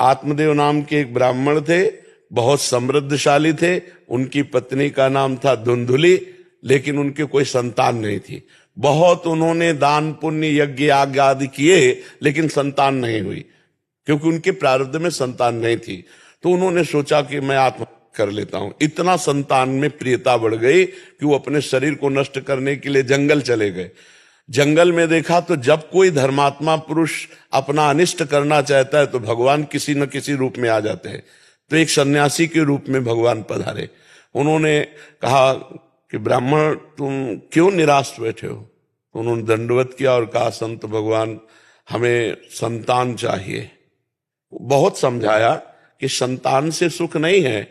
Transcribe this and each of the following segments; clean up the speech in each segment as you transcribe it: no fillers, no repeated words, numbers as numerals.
आत्मदेव नाम के एक ब्राह्मण थे, बहुत समृद्धशाली थे। उनकी पत्नी का नाम था धुंधुली, लेकिन उनके कोई संतान नहीं थी। बहुत उन्होंने दान पुण्य यज्ञ याग आदि किए, लेकिन संतान नहीं हुई, क्योंकि उनके प्रारब्ध में संतान नहीं थी। तो उन्होंने सोचा कि मैं आत्महत्या कर लेता हूं। इतना संतान में प्रियता बढ़ गई कि वो अपने शरीर को नष्ट करने के लिए जंगल चले गए। जंगल में देखा तो जब कोई धर्मात्मा पुरुष अपना अनिष्ट करना चाहता है तो भगवान किसी न किसी रूप में आ जाते हैं। तो एक सन्यासी के रूप में भगवान पधारे। उन्होंने कहा कि ब्राह्मण तुम क्यों निराश बैठे हो? तो उन्होंने दंडवत किया और कहा, संत भगवान हमें संतान चाहिए। बहुत समझाया कि संतान से सुख नहीं है,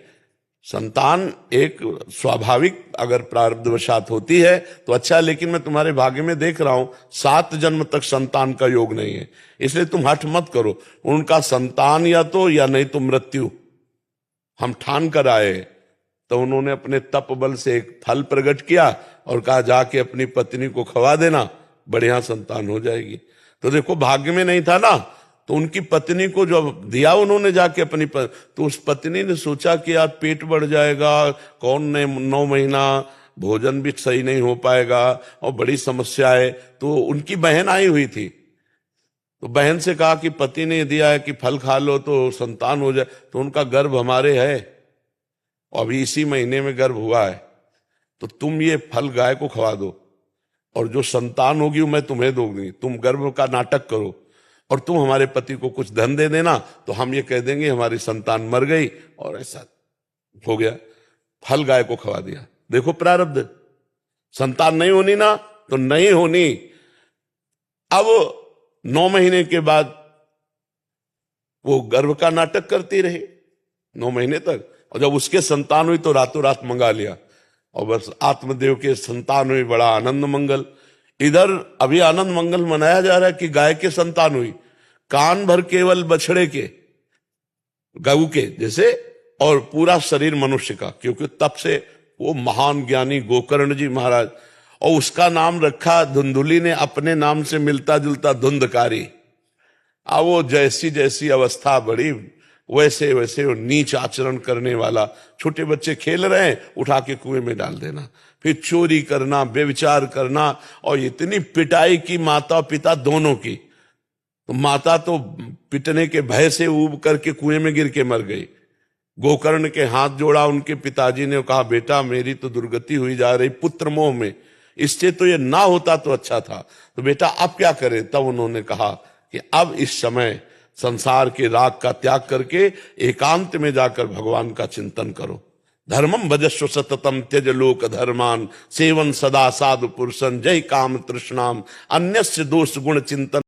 संतान एक स्वाभाविक अगर प्रारब्धवशात होती है तो अच्छा, लेकिन मैं तुम्हारे भाग्य में देख रहा हूं 7 जन्म तक संतान का योग नहीं है, इसलिए तुम हठ मत करो। उनका संतान या तो या नहीं तो मृत्यु, हम ठान कर आए। तो उन्होंने अपने तप बल से एक फल प्रकट किया और कहा, जाके अपनी पत्नी को खवा देना, बढ़िया संतान हो जाएगी। तो देखो भाग्य में नहीं था ना, तो उनकी पत्नी को जो दिया उन्होंने जाके अपनी तो उस पत्नी ने सोचा कि यार पेट बढ़ जाएगा, कौन ने 9 महीना भोजन भी सही नहीं हो पाएगा और बड़ी समस्या है। तो उनकी बहन आई हुई थी, तो बहन से कहा कि पति ने दिया है कि फल खा लो तो संतान हो जाए। तो उनका गर्भ हमारे है, अभी इसी महीने में गर्भ हुआ है, तो तुम ये फल गाय को खवा दो और जो संतान होगी वो मैं तुम्हें दूंगी। तुम गर्भ का नाटक करो और तुम हमारे पति को कुछ धन दे देना, तो हम ये कह देंगे हमारी संतान मर गई, और ऐसा हो गया। फल गाय को खवा दिया। देखो प्रारब्ध, संतान नहीं होनी ना तो नहीं होनी। अब 9 महीने के बाद वो गर्भ का नाटक करती रही 9 महीने तक, और जब उसके संतान हुई तो रातों रात मंगा लिया, और बस आत्मदेव के संतान हुई, बड़ा आनंद मंगल। इधर अभी आनंद मंगल मनाया जा रहा है कि गाय के संतान हुई, कान भर केवल बछड़े के, गऊ के जैसे, और पूरा शरीर मनुष्य का, क्योंकि तब से वो महान ज्ञानी गोकर्ण जी महाराज, और उसका नाम रखा धुंधुली ने, अपने नाम से मिलता जुलता धुंधकारी। अब वो जैसी जैसी अवस्था बढ़ी वैसे वैसे वो नीच आचरण करने वाला, छोटे बच्चे खेल रहे हैं उठा के कुएं में डाल देना, फिर चोरी करना, व्यभिचार करना, और इतनी पिटाई की माता पिता दोनों की। तो माता तो पिटने के भय से ऊब करके कुएं में गिर के मर गई। गोकर्ण के हाथ जोड़ा उनके पिताजी ने, कहा बेटा मेरी तो दुर्गति हुई जा रही पुत्र मोह में, इससे तो ये ना होता तो अच्छा था, तो बेटा अब क्या करें? तब उन्होंने कहा कि अब इस समय संसार के राग का त्याग करके एकांत में जाकर भगवान का चिंतन करो। धर्मम भजस्व सततम त्यज लोक धर्मान, सेवन सदा साधु पुरुषन, जय काम तृष्णाम, अन्यस्य दोष गुण चिंतन।